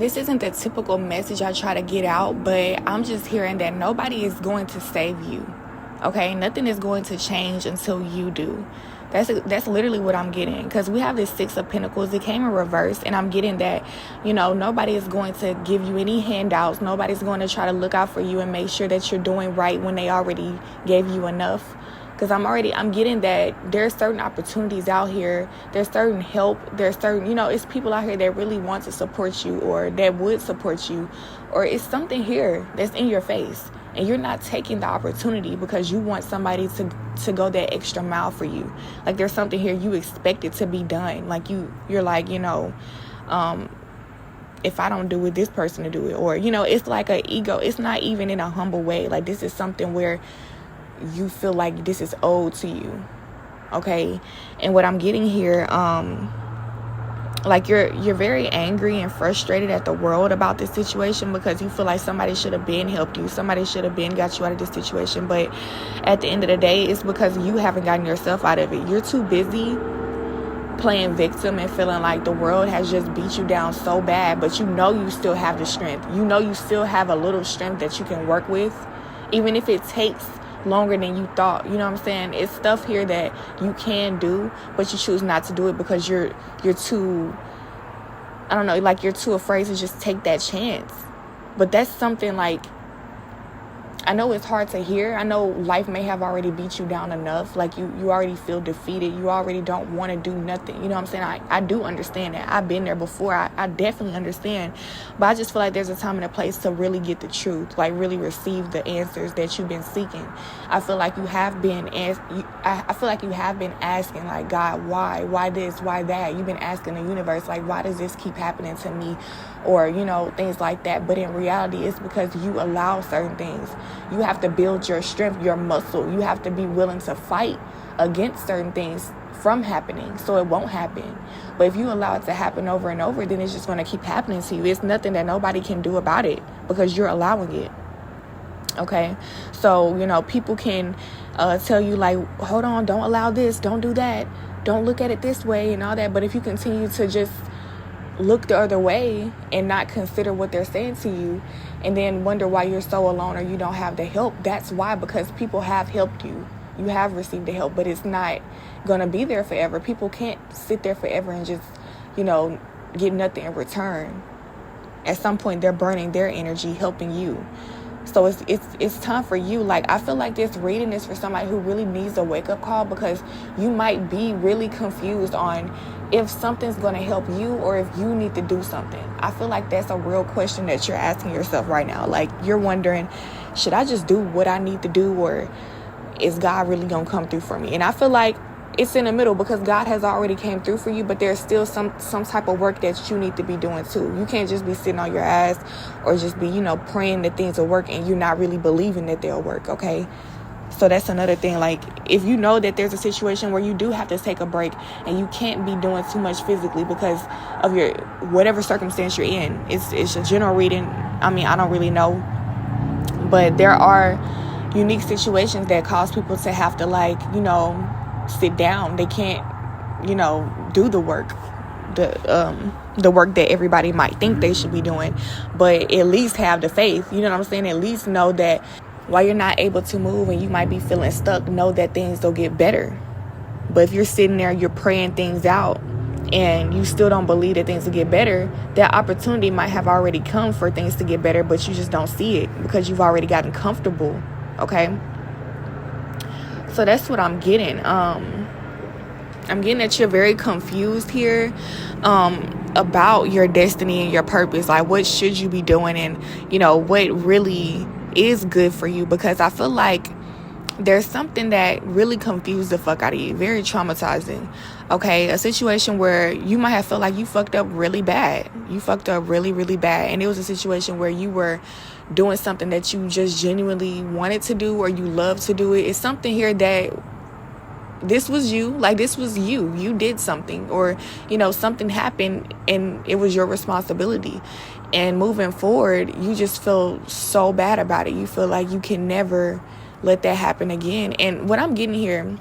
this isn't the typical message I try to get out, but I'm just hearing that nobody is going to save you. Okay, nothing is going to change until you do. That's literally what I'm getting, because we have this Six of Pentacles. It came in reverse, and I'm getting that, you know, nobody is going to give you any handouts. Nobody's going to try to look out for you and make sure that you're doing right when they already gave you enough. Because I'm getting that there's certain opportunities out here. There's certain help. There's certain, you know, it's people out here that really want to support you, or that would support you, or it's something here that's in your face. And you're not taking the opportunity because you want somebody to go that extra mile for you. Like, there's something here you expect it to be done. Like, you're like, you know, if I don't do it, this person to do it. Or, you know, it's like an ego. It's not even in a humble way. Like, this is something where you feel like this is owed to you. Okay? And what I'm getting here, like you're very angry and frustrated at the world about this situation, because you feel like somebody should have been helped you. Somebody should have been got you out of this situation. But at the end of the day, it's because you haven't gotten yourself out of it. You're too busy playing victim and feeling like the world has just beat you down so bad, but you know you still have the strength. You know you still have a little strength that you can work with, even if it takes longer than you thought. You know what I'm saying? It's stuff here that you can do, but you choose not to do it because you're too, I don't know, like you're too afraid to just take that chance. But that's something, like, I know it's hard to hear. I know life may have already beat you down enough. Like, you already feel defeated. You already don't want to do nothing. You know what I'm saying? I do understand that. I've been there before. I definitely understand. But I just feel like there's a time and a place to really get the truth. Like, really receive the answers that you've been seeking. I feel like you have been I feel like you have been asking, like, God, why? Why this? Why that? You've been asking the universe, like, why does this keep happening to me? Or, you know, things like that. But in reality, it's because you allow certain things. You have to build your strength, your muscle. You have to be willing to fight against certain things from happening so it won't happen. But if you allow it to happen over and over, then it's just going to keep happening to you. It's nothing that nobody can do about it because you're allowing it. Okay? So, you know, people can tell you, like, hold on, don't allow this, don't do that, don't look at it this way and all that. But if you continue to just look the other way and not consider what they're saying to you, and then wonder why you're so alone or you don't have the help, that's why, because people have helped you. You have received the help, but it's not gonna be there forever. People can't sit there forever and just, you know, get nothing in return. At some point, they're burning their energy helping you. So it's time for you. Like, I feel like this reading is for somebody who really needs a wake-up call, because you might be really confused on if something's going to help you or if you need to do something. I feel like that's a real question that you're asking yourself right now. Like, you're wondering, should I just do what I need to do, or is God really going to come through for me? And I feel like it's in the middle, because God has already came through for you, but there's still some type of work that you need to be doing too. You can't just be sitting on your ass or just be, you know, praying that things will work and you're not really believing that they'll work. Okay? So that's another thing. Like, if you know that there's a situation where you do have to take a break and you can't be doing too much physically because of your whatever circumstance you're in, it's a general reading. I mean, I don't really know, but there are unique situations that cause people to have to, like, you know, sit down. They can't, you know, do the work, the work that everybody might think they should be doing, but at least have the faith. You know what I'm saying? At least know that while you're not able to move and you might be feeling stuck, know that things will get better. But if you're sitting there, you're praying things out and you still don't believe that things will get better, that opportunity might have already come for things to get better, but you just don't see it because you've already gotten comfortable. Okay? So that's what I'm getting. I'm getting that you're very confused here about your destiny and your purpose. Like, what should you be doing, and, you know, what really is good for you? Because I feel like there's something that really confused the fuck out of you. Very traumatizing. Okay? A situation where you might have felt like you fucked up really bad. You fucked up really, really bad. And it was a situation where you were doing something that you just genuinely wanted to do, or you love to do it. It's something here that this was you. Like, this was you. You did something, or, you know, something happened and it was your responsibility. And moving forward, you just feel so bad about it. You feel like you can never let that happen again. And what I'm getting here,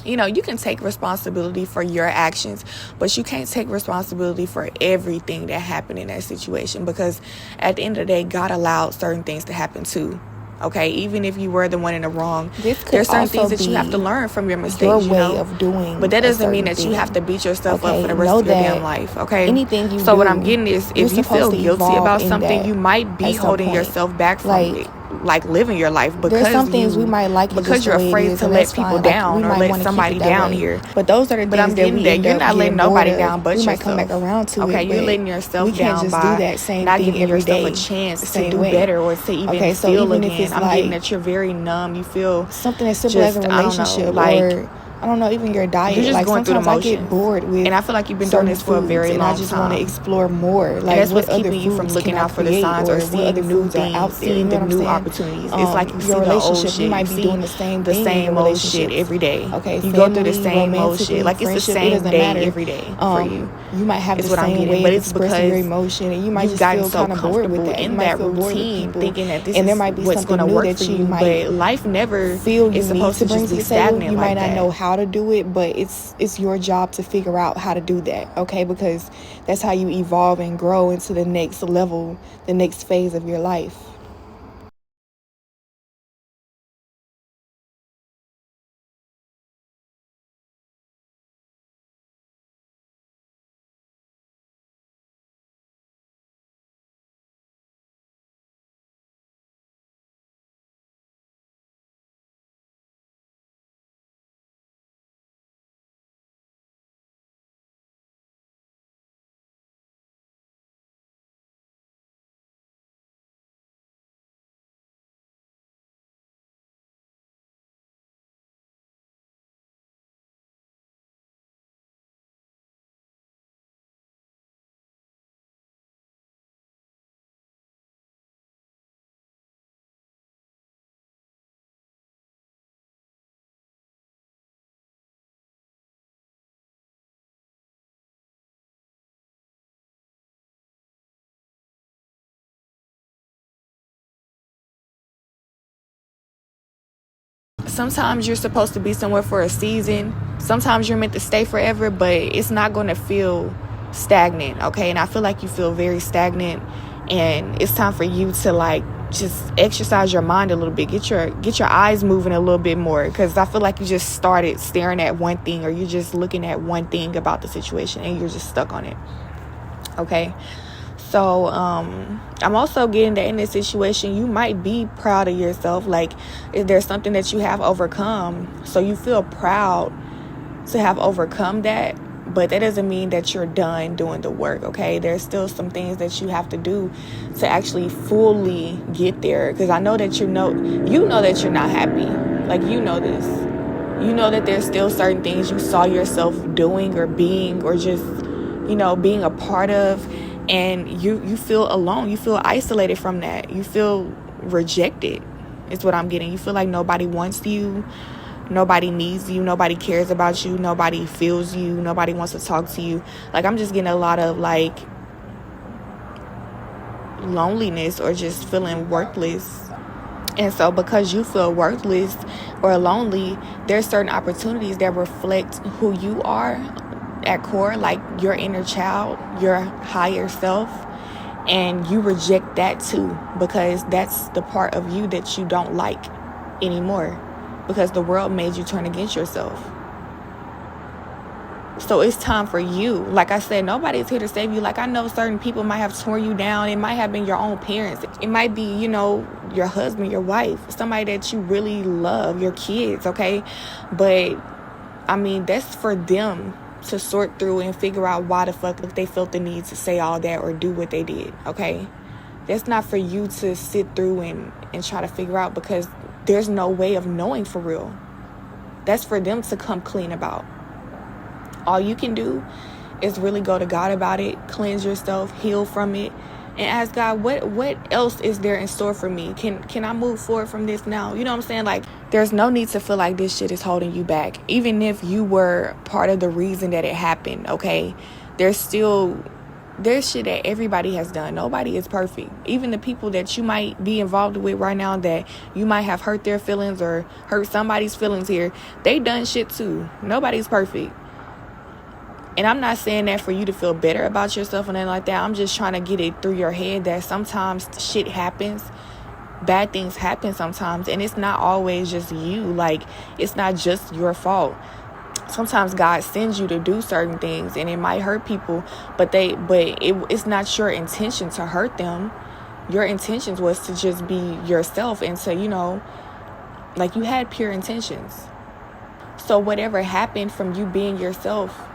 you can take responsibility for your actions, but you can't take responsibility for everything that happened in that situation, because at the end of the day, God allowed certain things to happen too. Okay, even if you were the one in the wrong, there's certain things that you have to learn from your mistakes, your way of doing, but that doesn't mean that you have to beat yourself up for the rest of your damn life. Okay, anything you so what I'm getting is, if you feel guilty about something, you might be holding yourself back from it, like living your life, because there's some things we might like because you're afraid to let people down, or let somebody down here. But those are the things I'm getting that you're not letting nobody down but yourself. Come back around to okay, you're letting yourself down by not giving yourself a chance to do better, or to even feel again. I'm getting that you're very numb. You feel something as simple as a relationship, or I don't know, even your diet. You're just like going through the motions. I get bored with, and I feel like you've been doing this for a very long time. I just want to explore more. Like, that's what's keeping you from looking out for the signs, or seeing new things, seeing the new opportunities. It's like you see the old shit. You might be doing the same old shit every day. Okay, you go through the same old shit. Like, it's the same day every day for you. You might have the same way of expressing your emotion, and you might just feel kind of bored with that. In that routine, thinking that this is what's going to work for you. But life never is supposed to just be stagnant. You might not know how to do it, but it's your job to figure out how to do that, okay? Because that's how you evolve and grow into the next level, the next phase of your life. Sometimes you're supposed to be somewhere for a season. Sometimes you're meant to stay forever, but it's not going to feel stagnant, okay? And I feel like you feel very stagnant, and it's time for you to, like, just exercise your mind a little bit. Get your eyes moving a little bit more, because I feel like you just started staring at one thing, or you're just looking at one thing about the situation, and you're just stuck on it, okay? So I'm also getting that in this situation, you might be proud of yourself. Like, if there's something that you have overcome, so you feel proud to have overcome that, but that doesn't mean that you're done doing the work, okay? There's still some things that you have to do to actually fully get there, because I know that you know that you're not happy. Like, you know this. You know that there's still certain things you saw yourself doing or being, or just, being a part of, and you feel alone. You feel isolated from that. You feel rejected. It's what I'm getting. You feel like nobody wants you. Nobody needs you. Nobody cares about you. Nobody feels you. Nobody wants to talk to you. Like, I'm just getting a lot of, like, loneliness, or just feeling worthless. And so because you feel worthless or lonely, there's certain opportunities that reflect who you are at core, like your inner child, your higher self, and you reject that too, because that's the part of you that you don't like anymore, because the world made you turn against yourself. So it's time for you. Like I said, nobody's here to save you. Like, I know certain people might have torn you down. It might have been your own parents. It might be, your husband, your wife, somebody that you really love, your kids, okay? But, I mean, that's for them to sort through and figure out why the fuck they felt the need to say all that or do what they did, okay? That's not for you to sit through and try to figure out, because there's no way of knowing for real. That's for them to come clean about. All you can do is really go to God about it, cleanse yourself, heal from it, and ask God, what else is there in store for me? Can I move forward from this now? You know what I'm saying? Like, there's no need to feel like this shit is holding you back. Even if you were part of the reason that it happened, okay? There's still there's shit that everybody has done. Nobody is perfect. Even the people that you might be involved with right now that you might have hurt their feelings or hurt somebody's feelings here, they done shit too. Nobody's perfect. And I'm not saying that for you to feel better about yourself and anything like that. I'm just trying to get it through your head that sometimes shit happens. Bad things happen sometimes. And it's not always just you. Like, it's not just your fault. Sometimes God sends you to do certain things and it might hurt people. But it's not your intention to hurt them. Your intentions was to just be yourself and to, like you had pure intentions. So whatever happened from you being yourself,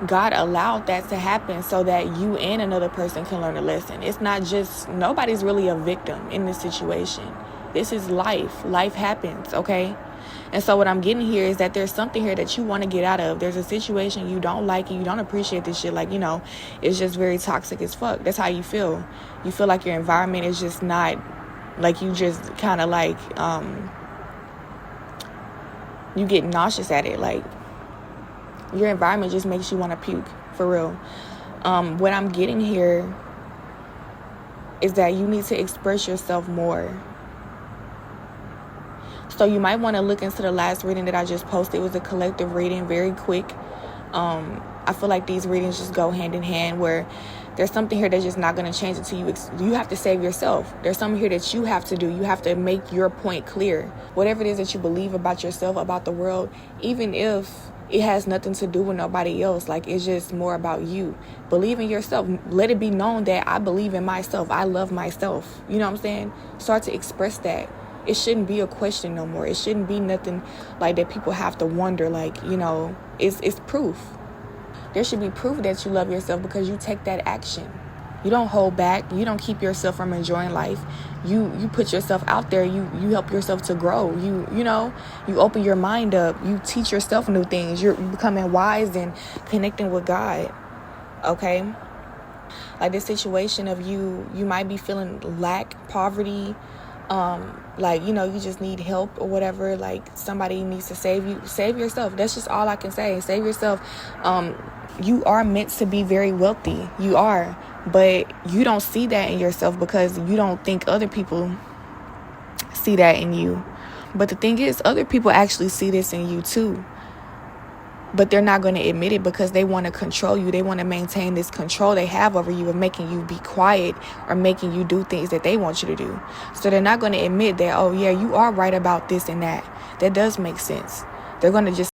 God allowed that to happen so that you and another person can learn a lesson. It's not just, nobody's really a victim in this situation. This is life. Life happens, okay? And so what I'm getting here is that there's something here that you want to get out of. There's a situation you don't like and you don't appreciate this shit. Like, it's just very toxic as fuck. That's how you feel. You feel like your environment is just not, like you just kind of like, you get nauseous at it. Like, your environment just makes you want to puke, for real. What I'm getting here is that you need to express yourself more. So you might want to look into the last reading that I just posted. It was a collective reading, very quick. I feel like these readings just go hand in hand, where there's something here that's just not going to change until you have to save yourself. There's something here that you have to do. You have to make your point clear. Whatever it is that you believe about yourself, about the world, even if it has nothing to do with nobody else. Like, it's just more about you. Believe in yourself. Let it be known that I believe in myself. I love myself. You know what I'm saying? Start to express that. It shouldn't be a question no more. It shouldn't be nothing like that people have to wonder. Like, it's proof. There should be proof that you love yourself because you take that action. You don't hold back. You don't keep yourself from enjoying life. You put yourself out there. You help yourself to grow. You open your mind up. You teach yourself new things. You're becoming wise and connecting with God. Okay? Like this situation of you might be feeling lack, poverty, you just need help or whatever. Like, somebody needs to save you. Save yourself. That's just all I can say. Save yourself. You are meant to be very wealthy. You are. But you don't see that in yourself because you don't think other people see that in you. But the thing is, other people actually see this in you too. But they're not going to admit it because they want to control you. They want to maintain this control they have over you of making you be quiet or making you do things that they want you to do. So they're not going to admit that, oh yeah, you are right about this and that. That does make sense. They're going to just